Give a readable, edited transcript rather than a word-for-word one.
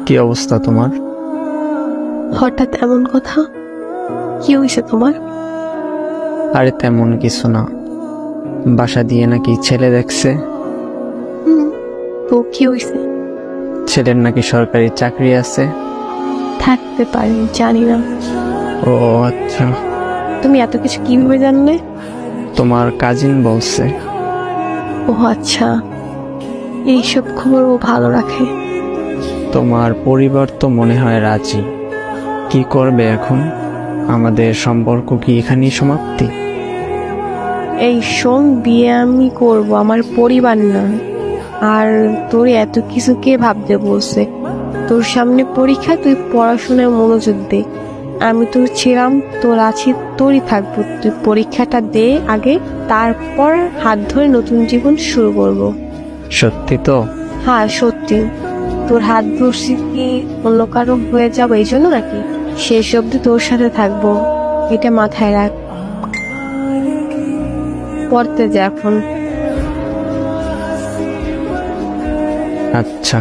কি অবস্থা তোমার? হঠাৎ এমন কথা? কি হয়েছে তোমার? আরে তেমন কিছু না, বাসা দিয়ে নাকি ছেলে দেখছে। তো কি হয়েছে? ছেলের নাকি সরকারি চাকরি আছে। থাকতে পারে, জানি না। ও আচ্ছা। তুমি এত কিছু কিভাবে জানলে? তোমার কাজিন বলছে। ও আচ্ছা, এইসব খবর ও ভালো রাখে। তোমার পরিবার তো মনে হয় রাজি। কি করবে এখন? আমাদের সম্পর্ক কি এখানেই সমাপ্তি? এই শোন, বিয়ে আমি করব, আমার পরিবার না। আর তোর এত কিছু কে ভাবতে বলছে? তোর সামনে পরীক্ষা, তুই পড়াশোনায় মনোযোগ দে। আমি তোর ছিলাম, তোর আছি, তোরই থাকবো। তুই পরীক্ষাটা দে আগে, তারপর হাত ধরে নতুন জীবন শুরু করব। সত্যি তো? হ্যাঁ সত্যি। তোর হাত ধরছি কি অন্য কারো হয়ে যাবো এই জন্য নাকি? শেষ অব্দি তোর সাথে থাকবো, এটা মাথায় রাখ। পড়তে যা এখন। আচ্ছা।